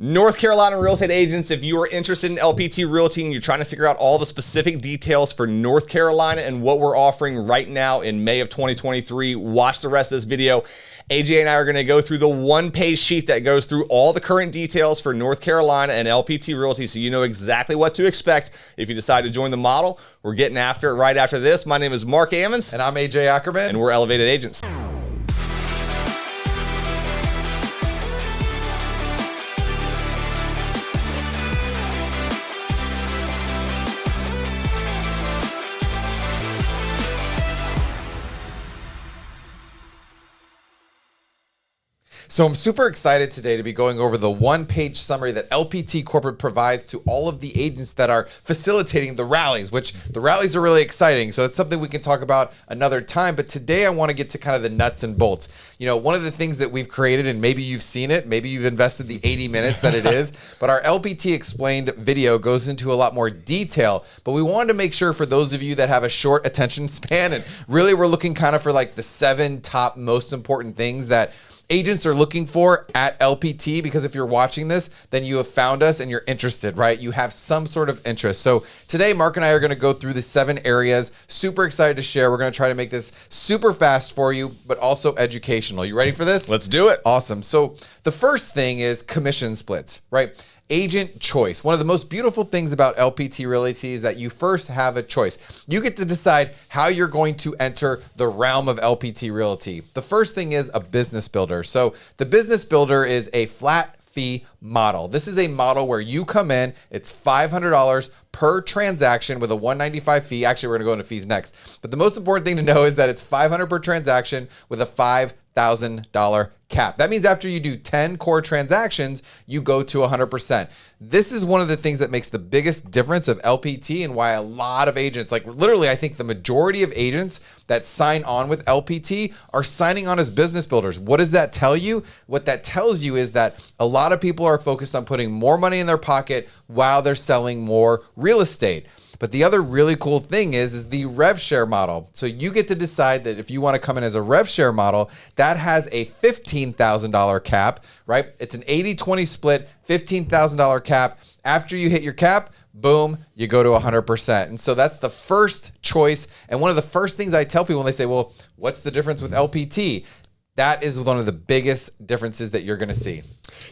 North Carolina real estate agents, if you are interested in LPT Realty and you're trying to figure out all the specific details for North Carolina and what we're offering right now in May of 2023, watch the rest of this video. AJ and I are going to go through the one-page sheet that goes through all the current details for North Carolina and LPT Realty, so you know exactly what to expect if you decide to join the model. We're getting after it right after this. My name is Marc AJ. And I'm AJ Ackerman. And we're Elevated Agents. So I'm super excited today to be going over the one-page summary that LPT Corporate provides to all of the agents that are facilitating the rallies, which the rallies are really exciting. So it's something we can talk about another time. But today I want to get to kind of the nuts and bolts. You know, one of the things that we've created, and maybe you've seen it, maybe you've invested the 80 minutes that it is, but our LPT Explained video goes into a lot more detail. But we wanted to make sure for those of you that have a short attention span, and really we're looking kind of for like the 7 top most important things that agents are looking for at LPT, because if you're watching this, then you have found us and you're interested, right? You have some sort of interest. So today, Marc and I are going to go through the 7 areas. Super excited to share. We're going to try to make this super fast for you, but also educational. You ready for this? Let's do it. Awesome. So the first thing is commission splits, right? Agent choice. One of the most beautiful things about LPT Realty is that you first have a choice. You get to decide how you're going to enter the realm of LPT Realty. The first thing is a business builder. So the business builder is a flat fee model. This is a model where you come in, it's $500 per transaction with a $195 fee. Actually, we're going to go into fees next. But the most important thing to know is that it's $500 per transaction with a $5,000 cap. That means after you do 10 core transactions, you go to 100%. This is one of the things that makes the biggest difference of LPT, and why a lot of agents, like literally, I think the majority of agents that sign on with LPT are signing on as business builders. What does that tell you? What that tells you is that a lot of people are focused on putting more money in their pocket while they're selling more real estate. But the other really cool thing is the Rev Share model. So you get to decide that if you want to come in as a Rev Share model, that has a $15,000 cap, right? It's an 80-20 split, $15,000 cap. After you hit your cap, boom, you go to 100%. And so that's the first choice. And one of the first things I tell people when they say, well, what's the difference with LPT? That is one of the biggest differences that you're going to see.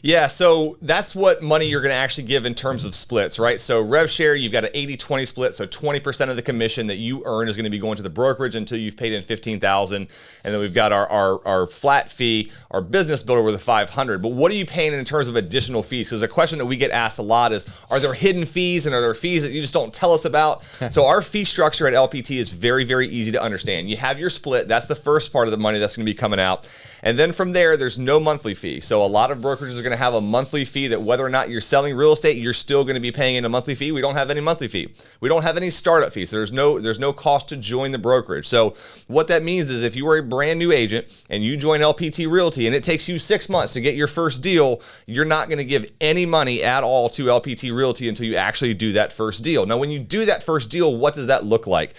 Yeah, so that's what money you're going to actually give in terms of splits, right? So Rev Share, you've got an 80-20 split, so 20% of the commission that you earn is going to be going to the brokerage until you've paid in $15,000, and then we've got our flat fee, our business builder with a $500. But what are you paying in terms of additional fees? Because a question that we get asked a lot is, are there hidden fees, and are there fees that you just don't tell us about? So our fee structure at LPT is very, very easy to understand. You have your split. That's the first part of the money that's going to be coming out. And then from there, there's no monthly fee. So a lot of brokerages are going to have a monthly fee that whether or not you're selling real estate, you're still going to be paying in a monthly fee. We don't have any monthly fee. We don't have any startup fees. So there's no cost to join the brokerage. So what that means is if you are a brand new agent and you join LPT Realty and it takes you 6 months to get your first deal, you're not going to give any money at all to LPT Realty until you actually do that first deal. Now, when you do that first deal, what does that look like?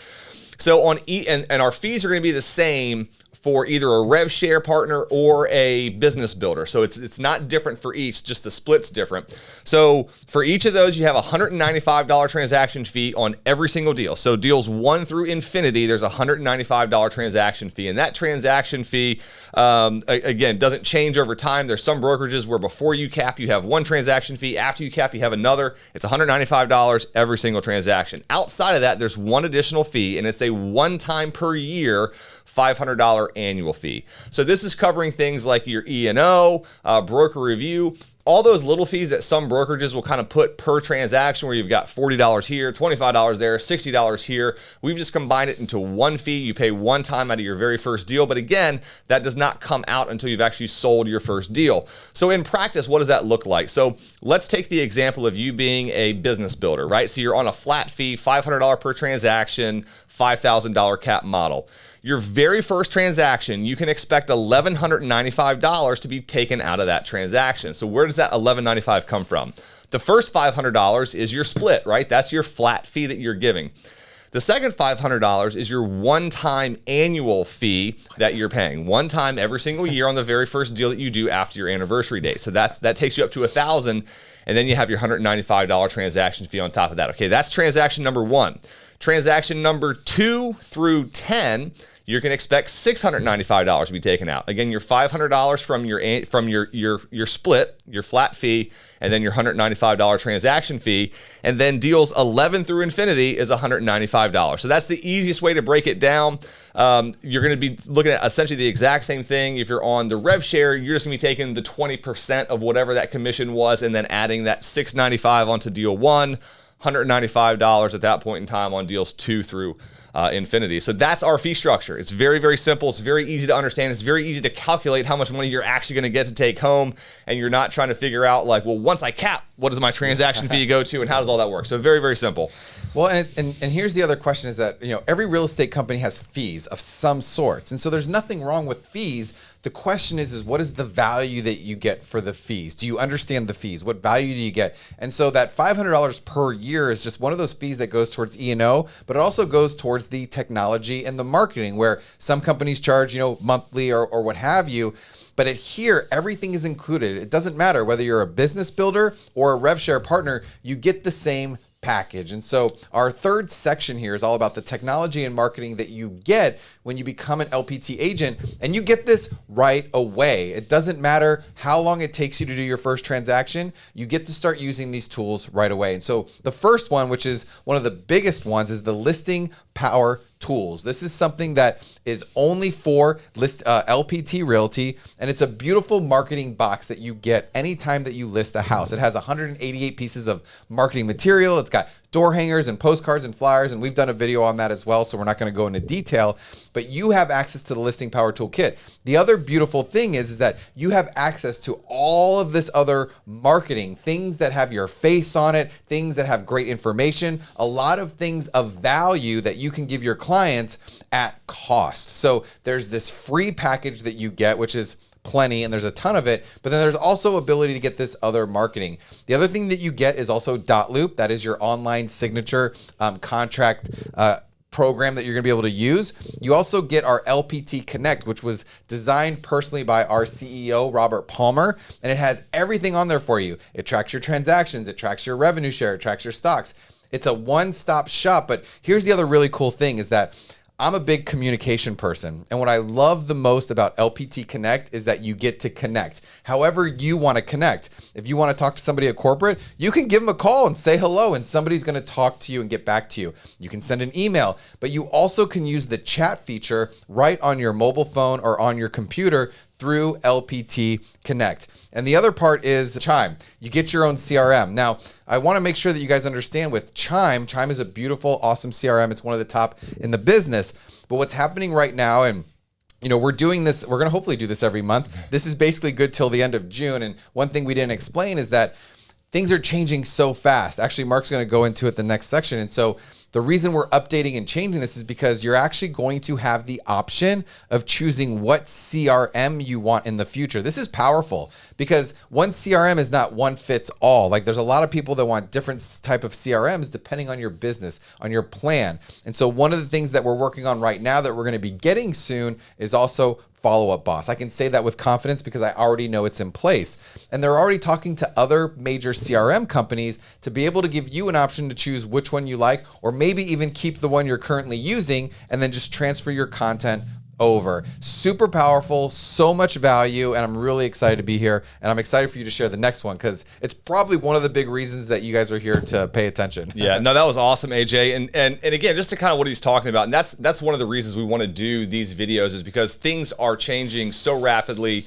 So on and our fees are going to be the same for either a Rev Share partner or a business builder. So it's not different for each, just the split's different. So for each of those, you have a $195 transaction fee on every single deal. So deals 1 through infinity, there's a $195 transaction fee. And that transaction fee, again, doesn't change over time. There's some brokerages where before you cap, you have one transaction fee. After you cap, you have another. It's $195 every single transaction. Outside of that, there's one additional fee, and it's a one-time per year $500 annual fee. So this is covering things like your E&O, broker review, all those little fees that some brokerages will kind of put per transaction, where you've got $40 here, $25 there, $60 here. We've just combined it into one fee. You pay one time out of your very first deal. But again, that does not come out until you've actually sold your first deal. So in practice, what does that look like? So let's take the example of you being a business builder, right? So you're on a flat fee, $500 per transaction, $5,000 cap model. Your very first transaction, you can expect $1,195 to be taken out of that transaction. So where does that $1,195 come from? The first $500 is your split, right? That's your flat fee that you're giving. The second $500 is your one-time annual fee that you're paying. One time every single year on the very first deal that you do after your anniversary date. So that takes you up to $1,000, and then you have your $195 transaction fee on top of that. Okay, that's transaction number 1. Transaction number 2 through 10, you're going to expect $695 to be taken out. Again, your $500 from your split, your flat fee, and then your $195 transaction fee. And then deals 11 through infinity is $195. So that's the easiest way to break it down. You're going to be looking at essentially the exact same thing. If you're on the Rev Share, you're just going to be taking the 20% of whatever that commission was and then adding that $695 onto deal 1, $195 at that point in time on deals 2 through infinity. So that's our fee structure. It's very, very simple. It's very easy to understand. It's very easy to calculate how much money you're actually going to get to take home. And you're not trying to figure out like, well, once I cap, what does my transaction fee go to and how does all that work? So very, very simple. Well, and here's the other question is that, every real estate company has fees of some sorts. And so there's nothing wrong with fees. The question is what is the value that you get for the fees? Do you understand the fees? What value do you get? And so that $500 per year is just one of those fees that goes towards E&O, but it also goes towards the technology and the marketing, where some companies charge, monthly or what have you. But here, everything is included. It doesn't matter whether you're a business builder or a Rev Share partner, you get the same package. And so our third section here is all about the technology and marketing that you get when you become an LPT agent, and you get this right away. It doesn't matter how long it takes you to do your first transaction, you get to start using these tools right away. And so the first one, which is one of the biggest ones, is the listing power tools. This is something that is only for LPT Realty, and it's a beautiful marketing box that you get anytime that you list a house. It has 188 pieces of marketing material. It's got door hangers and postcards and flyers, and we've done a video on that as well, so we're not going to go into detail, but you have access to the Listing Power Toolkit. The other beautiful thing is that you have access to all of this other marketing, things that have your face on it, things that have great information, a lot of things of value that you can give your clients at cost. So there's this free package that you get, which is plenty, and there's a ton of it, but then there's also ability to get this other marketing. The other thing that you get is also .loop. That is your online signature contract program that you're going to be able to use. You also get our LPT Connect, which was designed personally by our CEO, Robert Palmer, and it has everything on there for you. It tracks your transactions, it tracks your revenue share, it tracks your stocks. It's a one-stop shop, but here's the other really cool thing is that I'm a big communication person, and what I love the most about LPT Connect is that you get to connect however you want to connect. If you want to talk to somebody at corporate, you can give them a call and say hello, and somebody's going to talk to you and get back to you. You can send an email, but you also can use the chat feature right on your mobile phone or on your computer through LPT Connect. And the other part is Chime. You get your own CRM. Now, I want to make sure that you guys understand with Chime is a beautiful, awesome CRM. It's one of the top in the business. But what's happening right now, and we're doing this, we're going to hopefully do this every month. This is basically good till the end of June. And one thing we didn't explain is that things are changing so fast. Actually, Mark's going to go into it the next section. And so the reason we're updating and changing this is because you're actually going to have the option of choosing what CRM you want in the future. This is powerful because one CRM is not one fits all. Like there's a lot of people that want different type of CRMs depending on your business, on your plan. And so one of the things that we're working on right now that we're going to be getting soon is also Follow-Up Boss. I can say that with confidence because I already know it's in place. And they're already talking to other major CRM companies to be able to give you an option to choose which one you like, or maybe even keep the one you're currently using and then just transfer your content over. Super powerful, so much value, and I'm really excited to be here, and I'm excited for you to share the next one because it's probably one of the big reasons that you guys are here to pay attention. Yeah, no, that was awesome, AJ. And again, just to kind of what he's talking about, and that's one of the reasons we want to do these videos is because things are changing so rapidly.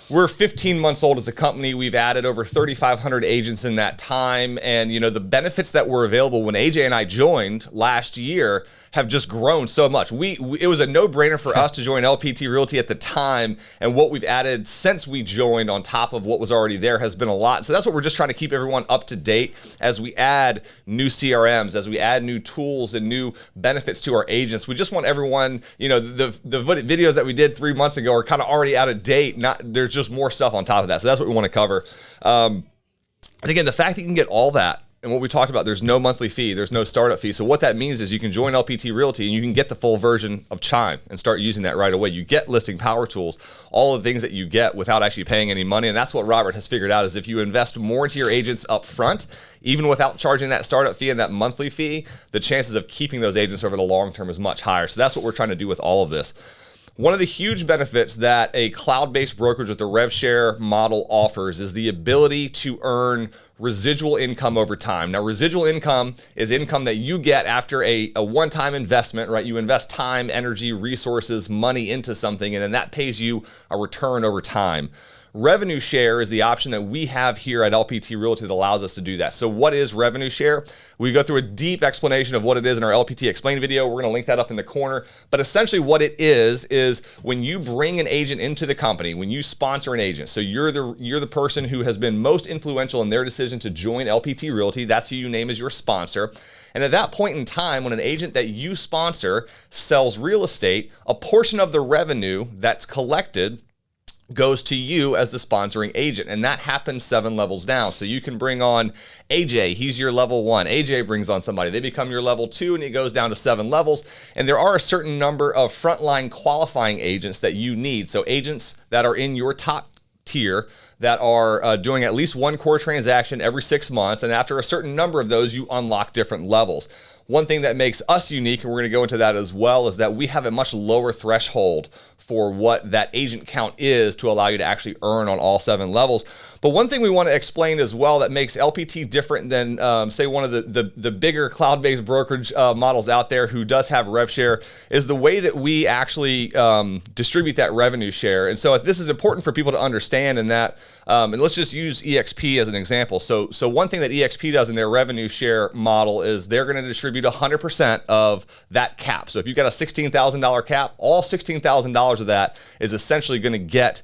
We're 15 months old as a company. We've added over 3,500 agents in that time. And, the benefits that were available when AJ and I joined last year have just grown so much. It was a no-brainer for us to join LPT Realty at the time. And what we've added since we joined on top of what was already there has been a lot. So that's what we're just trying to keep everyone up to date as we add new CRMs, as we add new tools and new benefits to our agents. We just want everyone, the videos that we did 3 months ago are kind of already out of date. There's just more stuff on top of that. So that's what we want to cover. And again, the fact that you can get all that And what we talked about, there's no monthly fee, there's no startup fee. So what that means is you can join LPT Realty and you can get the full version of Chime and start using that right away. You get listing power tools, all the things that you get without actually paying any money. And that's what Robert has figured out, is if you invest more into your agents up front, even without charging that startup fee and that monthly fee, the chances of keeping those agents over the long term is much higher. So that's what we're trying to do with all of this. One of the huge benefits that a cloud-based brokerage with the Rev Share model offers is the ability to earn residual income over time. Now, residual income is income that you get after a one-time investment, right? You invest time, energy, resources, money into something, and then that pays you a return over time. Revenue share is the option that we have here at LPT Realty that allows us to do that. So what is revenue share? We go through a deep explanation of what it is in our LPT Explain video. We're going to link that up in the corner. But essentially what it is when you bring an agent into the company, when you sponsor an agent, so you're the person who has been most influential in their decision to join LPT Realty. That's who you name as your sponsor. And at that point in time, when an agent that you sponsor sells real estate, a portion of the revenue that's collected goes to you as the sponsoring agent. And that happens 7 levels down. So you can bring on AJ, he's your level 1. AJ brings on somebody, they become your level 2, and it goes down to 7 levels. And there are a certain number of frontline qualifying agents that you need. So agents that are in your top tier that are doing at least one core transaction every 6 months. And after a certain number of those, you unlock different levels. One thing that makes us unique, and we're going to go into that as well, is that we have a much lower threshold for what that agent count is to allow you to actually earn on all 7 levels. But one thing we want to explain as well that makes LPT different than, say, one of the bigger cloud-based brokerage models out there who does have rev share is the way that we actually distribute that revenue share. And so this is important for people to understand in that, and let's just use EXP as an example. So one thing that EXP does in their revenue share model is they're going to distribute 100% of that cap. So if you've got a $16,000 cap, all $16,000 of that is essentially going to get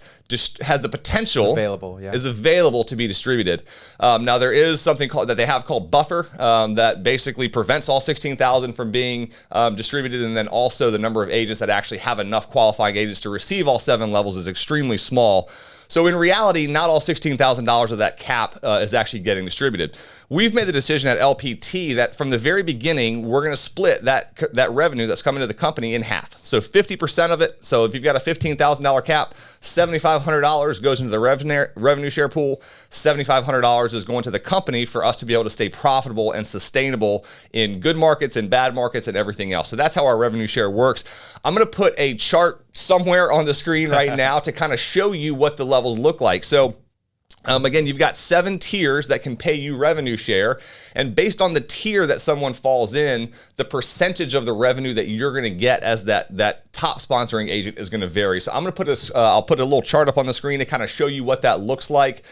has the potential is available to be distributed. Now there is something that they have called buffer that basically prevents all 16,000 from being distributed, and then also the number of agents that actually have enough qualifying agents to receive all 7 levels is extremely small. So in reality, not all $16,000 of that cap is actually getting distributed. We've made the decision at LPT that from the very beginning, we're going to split that revenue that's coming to the company in half. So 50% of it. So if you've got a $15,000 cap, $7,500 goes into the revenue share pool. $7,500 is going to the company for us to be able to stay profitable and sustainable in good markets and bad markets and everything else. So that's how our revenue share works. I'm going to put a chart somewhere on the screen right now to kind of show you what the levels look like. So again, you've got 7 tiers that can pay you revenue share. And based on the tier that someone falls in, the percentage of the revenue that you're going to get as that top sponsoring agent is going to vary. So I'm going to put I'll put a little chart up on the screen to kind of show you what that looks like.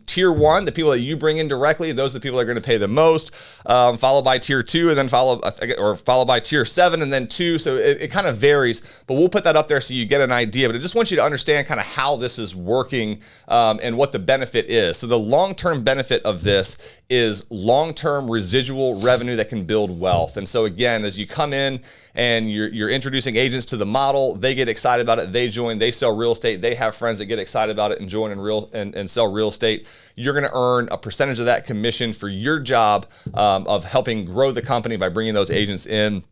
Tier 1, the people that you bring in directly, those are the people that are going to pay the most, followed by tier 2, and then followed by tier 7, and then 2. So it kind of varies, but we'll put that up there so you get an idea. But I just want you to understand kind of how this is working and what the benefit is. So the long-term benefit of this is long-term residual revenue that can build wealth. And so again, as you come in and you're introducing agents to the model, they get excited about it, they join, they sell real estate, they have friends that get excited about it and join and sell real estate. You're going to earn a percentage of that commission for your job of helping grow the company by bringing those agents in.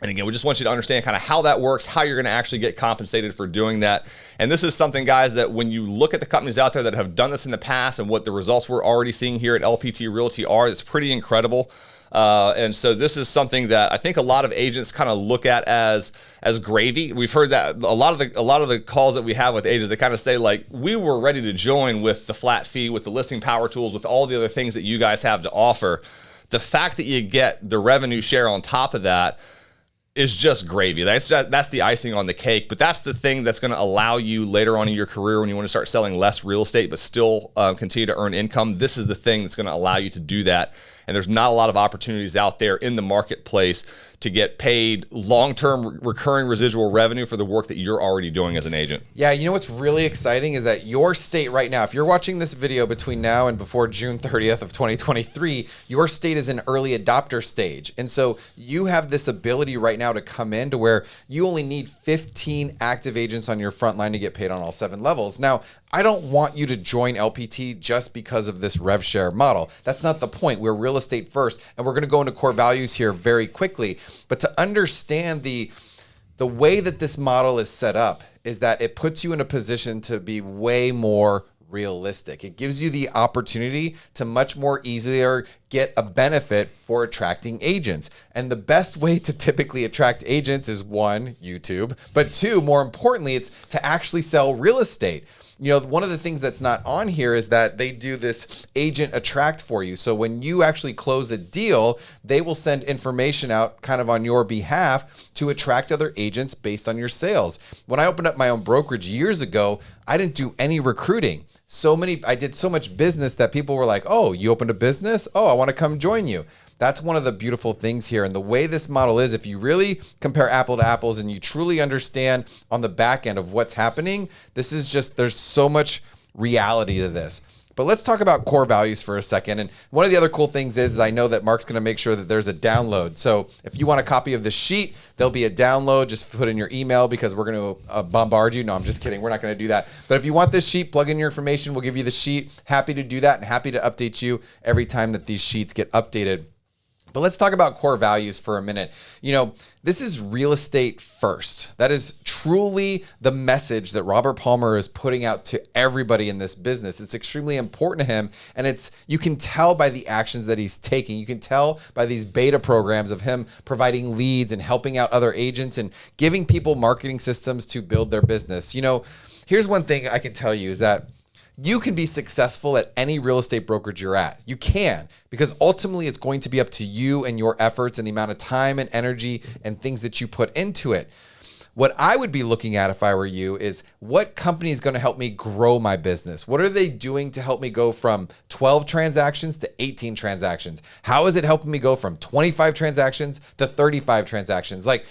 And again, we just want you to understand kind of how that works, how you're going to actually get compensated for doing that. And this is something, guys, that when you look at the companies out there that have done this in the past and what the results we're already seeing here at LPT Realty are, it's pretty incredible. And so this is something that I think a lot of agents kind of look at as gravy. We've heard that a lot of the calls that we have with agents, they kind of say like, we were ready to join with the flat fee, with the listing power tools, with all the other things that you guys have to offer. The fact that you get the revenue share on top of that is just gravy. That's the icing on the cake, but that's the thing that's going to allow you later on in your career when you want to start selling less real estate but still continue to earn income. This is the thing that's going to allow you to do that. And there's not a lot of opportunities out there in the marketplace to get paid long-term recurring residual revenue for the work that you're already doing as an agent. Yeah, you know what's really exciting is that your state right now, if you're watching this video between now and before June 30th of 2023, your state is in early adopter stage. And so you have this ability right now to come in to where you only need 15 active agents on your front line to get paid on all 7 levels. Now, I don't want you to join LPT just because of this Rev Share model. That's not the point. We're real estate first, and we're going to go into core values here very quickly. But to understand the way that this model is set up is that it puts you in a position to be way more realistic. It gives you the opportunity to much more easier get a benefit for attracting agents. And the best way to typically attract agents is one, YouTube, but two, more importantly, it's to actually sell real estate. You know, one of the things that's not on here is that they do this agent attract for you. So when you actually close a deal, they will send information out kind of on your behalf to attract other agents based on your sales. When I opened up my own brokerage years ago, I didn't do any recruiting. I did so much business that people were like, oh, you opened a business? Oh, I want to come join you. That's one of the beautiful things here. And the way this model is, if you really compare apple to apples and you truly understand on the back end of what's happening, this is just, there's so much reality to this. But let's talk about core values for a second. And one of the other cool things is I know that Marc's going to make sure that there's a download. So if you want a copy of the sheet, there'll be a download. Just put in your email because we're going to bombard you. No, I'm just kidding. We're not going to do that. But if you want this sheet, plug in your information. We'll give you the sheet. Happy to do that and happy to update you every time that these sheets get updated. But let's talk about core values for a minute. You know, this is real estate first. That is truly the message that Robert Palmer is putting out to everybody in this business. It's extremely important to him. And you can tell by the actions that he's taking. You can tell by these beta programs of him providing leads and helping out other agents and giving people marketing systems to build their business. You know, here's one thing I can tell you is that you can be successful at any real estate brokerage you're at. You can, because ultimately it's going to be up to you and your efforts and the amount of time and energy and things that you put into it. What I would be looking at if I were you is what company is going to help me grow my business? What are they doing to help me go from 12 transactions to 18 transactions? How is it helping me go from 25 transactions to 35 transactions? Like,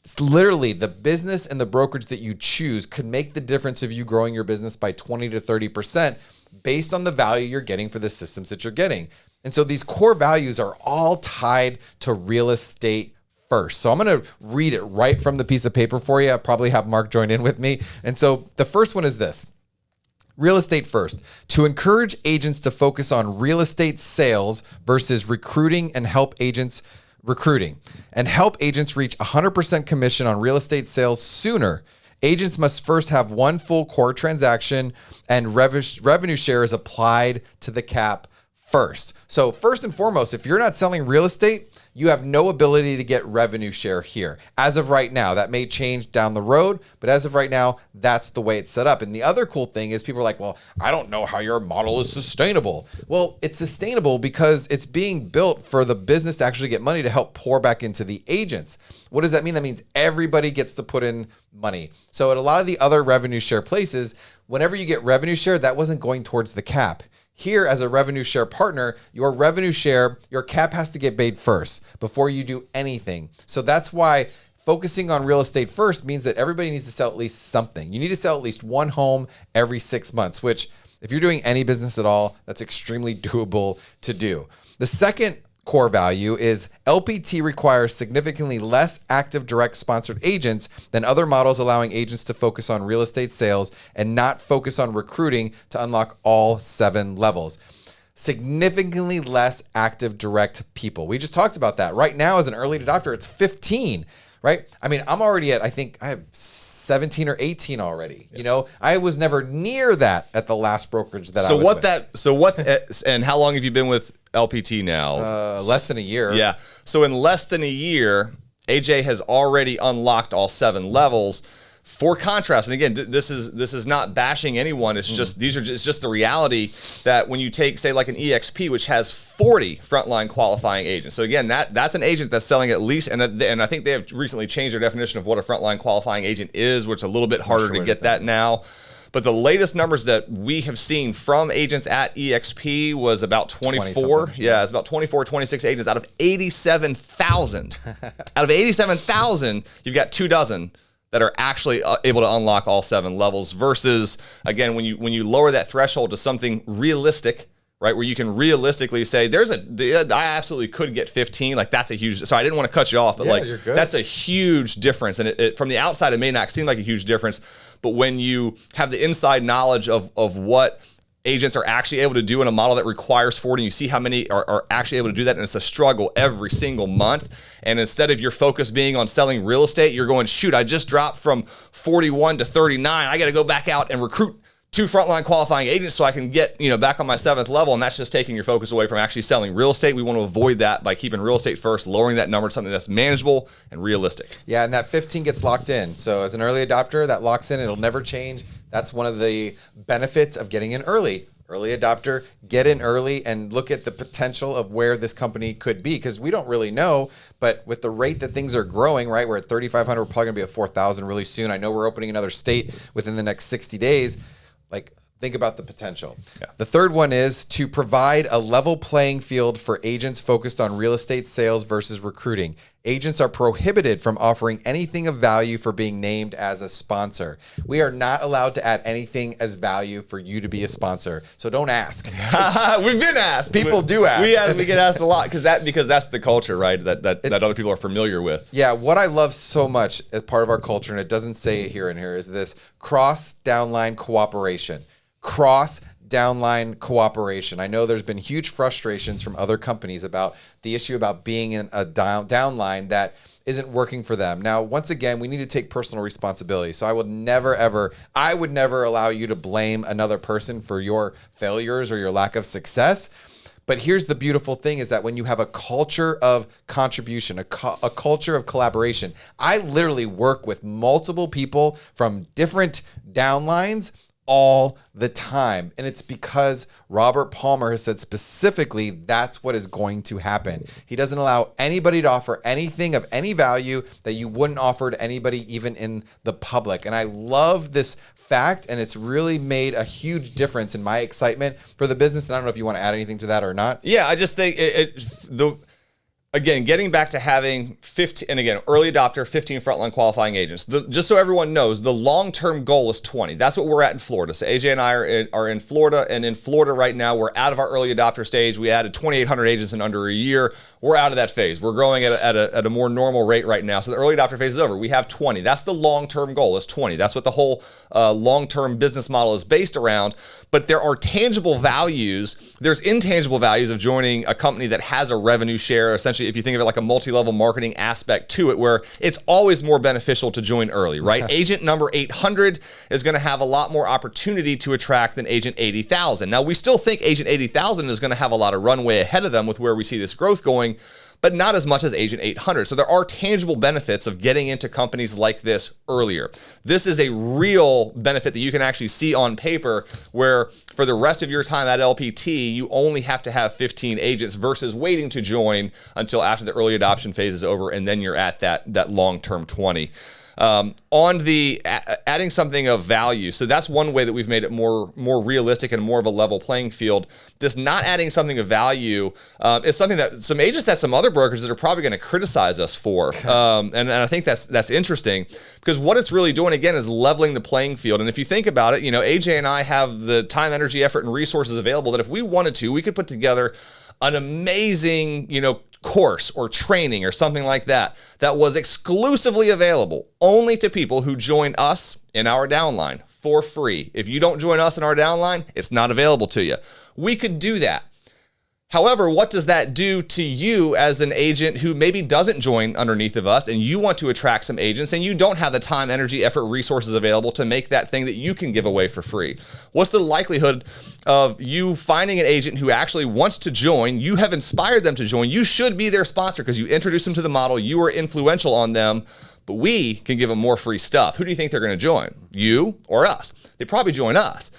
it's literally the business and the brokerage that you choose could make the difference of you growing your business by 20 to 30% based on the value you're getting for the systems that you're getting. And so these core values are all tied to real estate first. So I'm going to read it right from the piece of paper for you. I probably have Marc join in with me. And so the first one is this. Real estate first, to encourage agents to focus on real estate sales versus recruiting and help agents reach 100% commission on real estate sales sooner. Agents must first have one full core transaction and revenue share is applied to the cap first. So first and foremost, if you're not selling real estate, you have no ability to get revenue share here. As of right now, that may change down the road, but as of right now, that's the way it's set up. And the other cool thing is people are like, well, I don't know how your model is sustainable. Well, it's sustainable because it's being built for the business to actually get money to help pour back into the agents. What does that mean? That means everybody gets to put in money. So at a lot of the other revenue share places, whenever you get revenue share, that wasn't going towards the cap. Here, as a revenue share partner, your revenue share, your cap has to get paid first before you do anything. So that's why focusing on real estate first means that everybody needs to sell at least something. You need to sell at least one home every 6 months, which if you're doing any business at all, that's extremely doable to do. The second core value is LPT requires significantly less active direct sponsored agents than other models, allowing agents to focus on real estate sales and not focus on recruiting to unlock all 7 levels. Significantly less active direct people. We just talked about that. Right now, as an early adopter, it's 15, right? I mean, I'm already at, I think I have 17 or 18 already. You know, I was never near that at the last brokerage that I was with. And how long have you been with LPT now? Less than a year. Yeah. So in less than a year, AJ has already unlocked all 7 levels. For contrast, and again, this is not bashing anyone. It's just it's just the reality that when you take, say, like an EXP, which has 40 frontline qualifying agents. So again, that's an agent that's selling at least, and I think they have recently changed their definition of what a frontline qualifying agent is, which is a little bit harder to get that now. But the latest numbers that we have seen from agents at EXP was about 24. Yeah, it's about 24, 26 agents out of 87,000. Out of 87,000, you've got 24 that are actually able to unlock all 7 levels versus, again, when you lower that threshold to something realistic, right? Where you can realistically say, I absolutely could get 15. Like that's a huge, so I didn't want to cut you off, but like that's a huge difference. And it from the outside, it may not seem like a huge difference, but when you have the inside knowledge of what agents are actually able to do in a model that requires 40, you see how many are actually able to do that, and it's a struggle every single month. And instead of your focus being on selling real estate, you're going, shoot, I just dropped from 41 to 39. I got to go back out and recruit 2 frontline qualifying agents so I can get back on my 7th level, and that's just taking your focus away from actually selling real estate. We want to avoid that by keeping real estate first, lowering that number to something that's manageable and realistic. Yeah, and that 15 gets locked in. So as an early adopter, that locks in. It'll never change. That's one of the benefits of getting in early. Early adopter, get in early and look at the potential of where this company could be, because we don't really know, but with the rate that things are growing, right? We're at 3,500, we're probably gonna be at 4,000 really soon. I know we're opening another state within the next 60 days. Like, think about the potential. Yeah. The third one is to provide a level playing field for agents focused on real estate sales versus recruiting. Agents are prohibited from offering anything of value for being named as a sponsor. We are not allowed to add anything as value for you to be a sponsor. So don't ask. We've been asked. People do ask. We get asked a lot because that's the culture, right? That other people are familiar with. Yeah. What I love so much as part of our culture, and it doesn't say it here and here, is this cross downline cooperation. Cross downline cooperation. I know there's been huge frustrations from other companies about the issue about being in a downline that isn't working for them. Now, once again, we need to take personal responsibility. So I would never allow you to blame another person for your failures or your lack of success. But here's the beautiful thing is that when you have a culture of contribution, a culture of collaboration, I literally work with multiple people from different downlines all the time. And it's because Robert Palmer has said specifically that's what is going to happen. He doesn't allow anybody to offer anything of any value that you wouldn't offer to anybody, even in the public. And I love this fact, and it's really made a huge difference in my excitement for the business. And I don't know if you want to add anything to that or not. Yeah, I just think again, getting back to having 15, and again, early adopter, 15 frontline qualifying agents. Just so everyone knows, the long-term goal is 20. That's what we're at in Florida. So AJ and I are in Florida, and in Florida right now, we're out of our early adopter stage. We added 2,800 agents in under a year. We're out of that phase. We're growing at a more normal rate right now. So the early adopter phase is over. We have 20. That's the long-term goal, is 20. That's what the whole long-term business model is based around. But there are tangible values. There's intangible values of joining a company that has a revenue share. Essentially, if you think of it like a multi-level marketing aspect to it, where it's always more beneficial to join early, right? Agent number 800 is going to have a lot more opportunity to attract than agent 80,000. Now, we still think agent 80,000 is going to have a lot of runway ahead of them with where we see this growth going, but not as much as agent 800. So there are tangible benefits of getting into companies like this earlier. This is a real benefit that you can actually see on paper, where for the rest of your time at LPT, you only have to have 15 agents versus waiting to join until after the early adoption phase is over, and then you're at that long-term 20. On the adding something of value, so that's one way that we've made it more realistic and more of a level playing field. This not adding something of value is something that some agents at some other brokers that are probably going to criticize us for, and I think that's interesting, because what it's really doing again is leveling the playing field. And if you think about it, AJ and I have the time, energy, effort, and resources available that if we wanted to, we could put together an amazing, course or training or something like that was exclusively available only to people who join us in our downline for free. If you don't join us in our downline, it's not available to you. We could do that. However, what does that do to you as an agent who maybe doesn't join underneath of us, and you want to attract some agents and you don't have the time, energy, effort, resources available to make that thing that you can give away for free? What's the likelihood of you finding an agent who actually wants to join? You have inspired them to join. You should be their sponsor because you introduced them to the model. You are influential on them, but we can give them more free stuff. Who do you think they're going to join? You or us? They probably join us.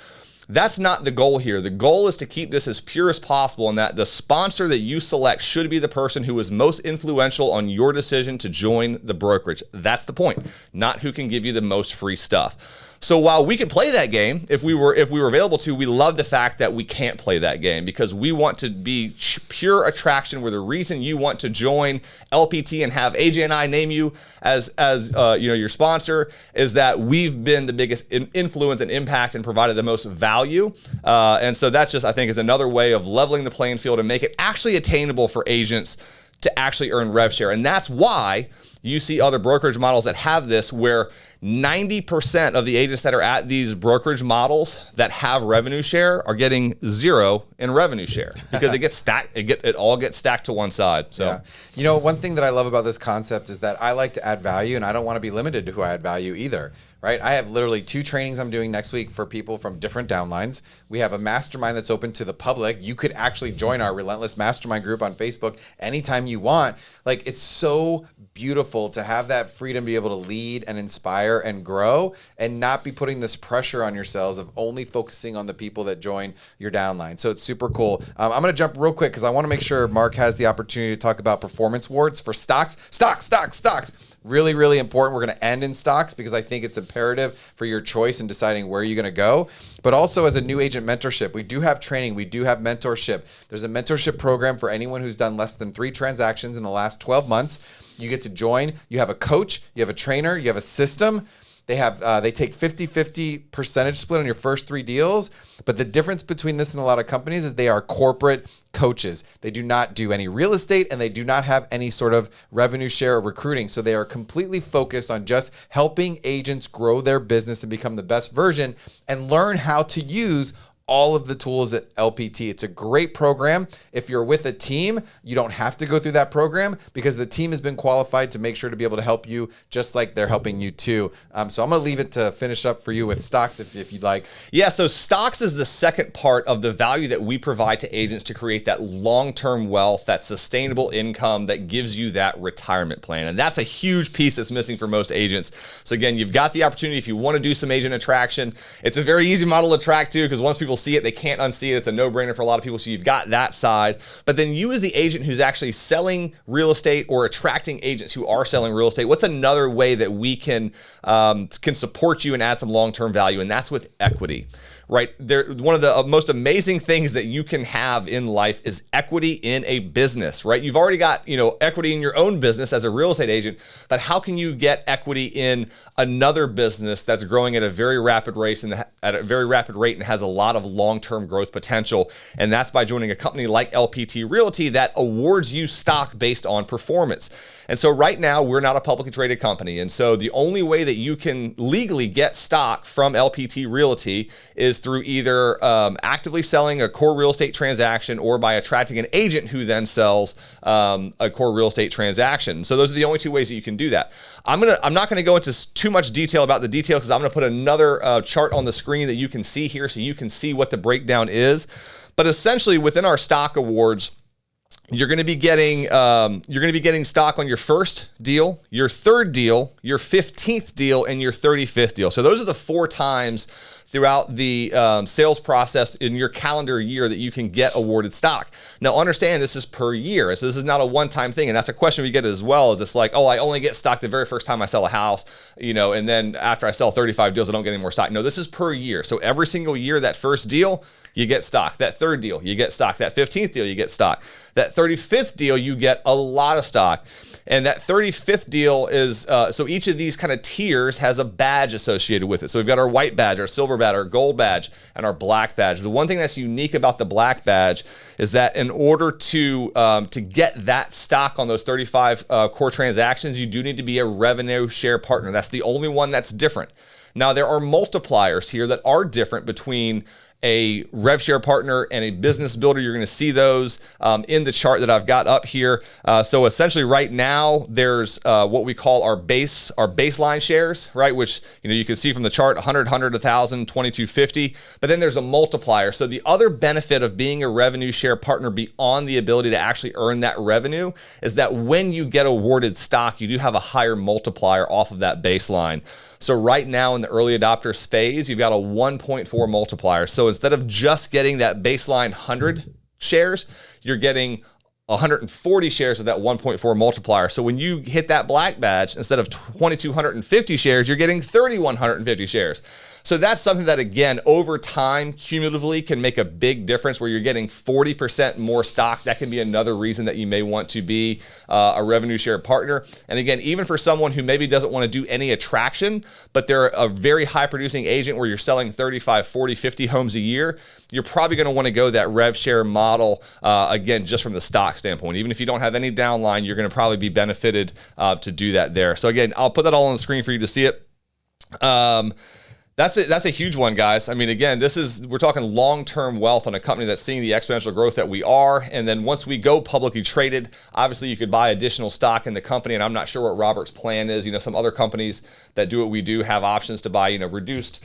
That's not the goal here. The goal is to keep this as pure as possible, and that the sponsor that you select should be the person who is most influential on your decision to join the brokerage. That's the point, not who can give you the most free stuff. So while we could play that game, if we were available to, we love the fact that we can't play that game, because we want to be pure attraction, where the reason you want to join LPT and have AJ and I name you as your sponsor is that we've been the biggest influence and impact and provided the most value value. And so that's just, I think, is another way of leveling the playing field and make it actually attainable for agents to actually earn rev share. And that's why you see other brokerage models that have this, where 90% of the agents that are at these brokerage models that have revenue share are getting 0 in revenue share because it gets stacked. It all gets stacked to one side. So, yeah. You know, one thing that I love about this concept is that I like to add value, and I don't want to be limited to who I add value either. Right? I have literally 2 trainings I'm doing next week for people from different downlines. We have a mastermind that's open to the public. You could actually join our Relentless Mastermind group on Facebook anytime you want. Like, it's so beautiful to have that freedom to be able to lead and inspire and grow and not be putting this pressure on yourselves of only focusing on the people that join your downline. So it's super cool. I'm going to jump real quick because I want to make sure Mark has the opportunity to talk about performance awards for stocks. Stocks. Really, really important. We're going to end in stocks because I think it's imperative for your choice in deciding where you're going to go. But also as a new agent mentorship, we do have training. We do have mentorship. There's a mentorship program for anyone who's done less than 3 transactions in the last 12 months. You get to join. You have a coach. You have a trainer. You have a system. They take 50-50 percentage split on your first 3 deals. But the difference between this and a lot of companies is they are corporate coaches. They do not do any real estate, and they do not have any sort of revenue share or recruiting. So they are completely focused on just helping agents grow their business and become the best version and learn how to use all of the tools at LPT. It's a great program. If you're with a team, you don't have to go through that program because the team has been qualified to make sure to be able to help you just like they're helping you too. So I'm going to leave it to finish up for you with stocks if you'd like. Yeah, so stocks is the second part of the value that we provide to agents to create that long-term wealth, that sustainable income that gives you that retirement plan. And that's a huge piece that's missing for most agents. So again, you've got the opportunity if you want to do some agent attraction. It's a very easy model to track too, because once people see it, they can't unsee it. It's a no-brainer for a lot of people. So you've got that side. But then you as the agent who's actually selling real estate or attracting agents who are selling real estate, what's another way that we can support you and add some long-term value? And that's with equity. Right? One of the most amazing things that you can have in life is equity in a business, right? You've already got, equity in your own business as a real estate agent, but how can you get equity in another business that's growing at a very rapid rate and has a lot of long-term growth potential? And that's by joining a company like LPT Realty that awards you stock based on performance. And so right now we're not a publicly traded company. And so the only way that you can legally get stock from LPT Realty is through either actively selling a core real estate transaction or by attracting an agent who then sells a core real estate transaction. So those are the only 2 ways that you can do that. I'm not going to go into too much detail about the details because I'm going to put another chart on the screen that you can see here so you can see what the breakdown is. But essentially within our stock awards, you're going to be getting stock on your first deal, your third deal, your 15th deal, and your 35th deal. So those are the 4 times throughout the sales process in your calendar year that you can get awarded stock. Now understand this is per year. So this is not a one-time thing. And that's a question we get as well, is it's like, oh, I only get stock the very first time I sell a house, and then after I sell 35 deals, I don't get any more stock. No, this is per year. So every single year, that first deal, you get stock. That third deal, you get stock. That 15th deal, you get stock. That 35th deal, you get a lot of stock. And that 35th deal is, so each of these kind of tiers has a badge associated with it. So we've got our white badge, our silver badge, our gold badge, and our black badge. The one thing that's unique about the black badge is that in order to get that stock on those 35 core transactions, you do need to be a revenue share partner. That's the only one that's different. Now, there are multipliers here that are different between a rev share partner and a business builder. You're going to see those in the chart that I've got up here. So essentially right now there's what we call our baseline shares, right? Which, you can see from the chart, 100, 1,000, 2250, but then there's a multiplier. So the other benefit of being a revenue share partner beyond the ability to actually earn that revenue is that when you get awarded stock, you do have a higher multiplier off of that baseline. So right now in the early adopters phase, you've got a 1.4 multiplier. So instead of just getting that baseline 100 shares, you're getting 140 shares of that 1.4 multiplier. So when you hit that black badge, instead of 2,250 shares, you're getting 3,150 shares. So that's something that, again, over time, cumulatively can make a big difference where you're getting 40% more stock. That can be another reason that you may want to be a revenue share partner. And again, even for someone who maybe doesn't want to do any attraction, but they're a very high producing agent where you're selling 35, 40, 50 homes a year, you're probably going to want to go that Rev Share model, again, just from the stock standpoint. Even if you don't have any downline, you're going to probably be benefited to do that there. So again, I'll put that all on the screen for you to see it. That's a huge one, guys. I mean, again, we're talking long-term wealth on a company that's seeing the exponential growth that we are. And then once we go publicly traded, obviously you could buy additional stock in the company. And I'm not sure what Robert's plan is. Some other companies that do what we do have options to buy, reduced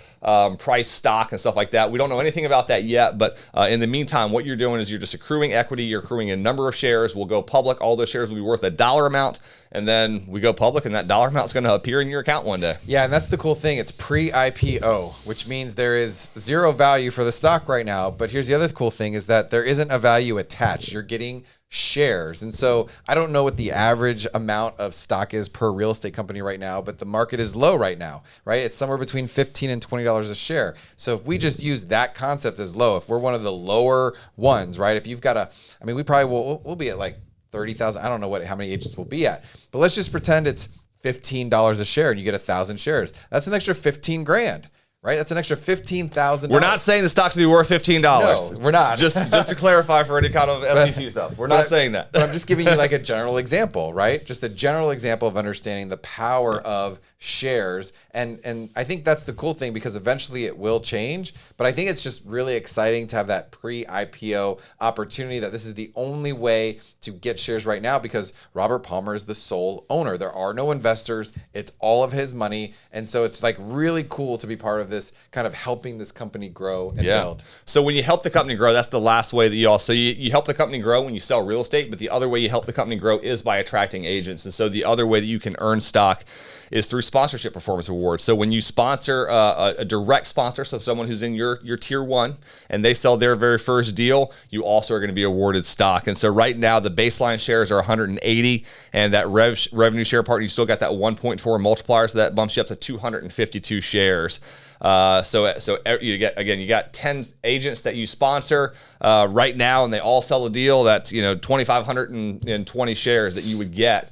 price stock and stuff like that. We don't know anything about that yet. But in the meantime, what you're doing is you're just accruing equity. You're accruing a number of shares. We'll go public. All those shares will be worth a dollar amount. And then we go public, and that dollar amount is going to appear in your account one day. Yeah, and that's the cool thing. It's pre-IPO, which means there is zero value for the stock right now. But here's the other cool thing is that there isn't a value attached. You're getting shares. And so I don't know what the average amount of stock is per real estate company right now, but the market is low right now, right? It's somewhere between $15 and $20 a share. So if we just use that concept as low, if we're one of the lower ones, right? If you've got we probably we'll be at like 30,000. I don't know how many agents we'll be at, but let's just pretend it's $15 a share and you get 1,000 shares. That's an extra 15 grand, right? That's an extra $15,000. We're not saying the stock's gonna be worth $15. No, we're not. just to clarify for any kind of SEC stuff. We're not saying that. But I'm just giving you like a general example, right? Just a general example of understanding the power of shares. And I think that's the cool thing because eventually it will change. But I think it's just really exciting to have that pre-IPO opportunity that this is the only way to get shares right now because Robert Palmer is the sole owner. There are no investors. It's all of his money. And so it's like really cool to be part of this kind of helping this company grow and build. So when you help the company grow, that's the last way that you help the company grow when you sell real estate, but the other way you help the company grow is by attracting agents. And so the other way that you can earn stock is through sponsorship performance awards. So when you sponsor a direct sponsor, so someone who's in your tier one and they sell their very first deal, you also are going to be awarded stock. And so right now the baseline shares are 180 and that revenue share partner, you still got that 1.4 multiplier. So that bumps you up to 252 shares. So you got 10 agents that you sponsor right now, and they all sell a deal. That's 2,520 shares that you would get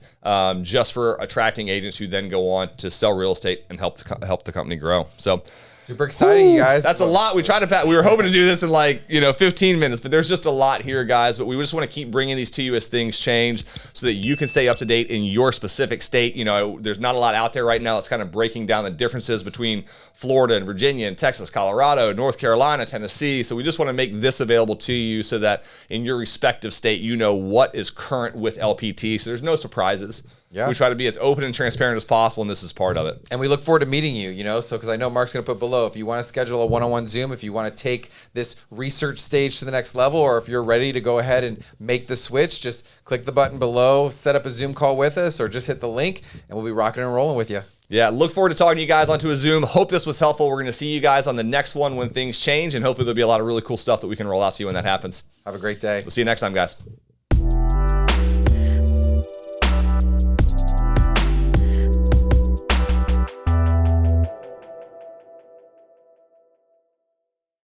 just for attracting agents who then go on to sell real estate and help the company grow. So. Super exciting, you guys. That's a lot. We were hoping to do this in 15 minutes, but there's just a lot here, guys. But we just want to keep bringing these to you as things change so that you can stay up to date in your specific state. There's not a lot out there right now that's kind of breaking down the differences between Florida and Virginia and Texas, Colorado, North Carolina, Tennessee. So we just want to make this available to you so that in your respective state, you know what is current with LPT. So there's no surprises. Yeah. We try to be as open and transparent as possible, and this is part of it. And we look forward to meeting you, so because I know Mark's going to put below, if you want to schedule a one-on-one Zoom, if you want to take this research stage to the next level, or if you're ready to go ahead and make the switch, just click the button below, set up a Zoom call with us, or just hit the link, and we'll be rocking and rolling with you. Yeah, look forward to talking to you guys onto a Zoom. Hope this was helpful. We're going to see you guys on the next one when things change, and hopefully there'll be a lot of really cool stuff that we can roll out to you when that happens. Have a great day. We'll see you next time, guys.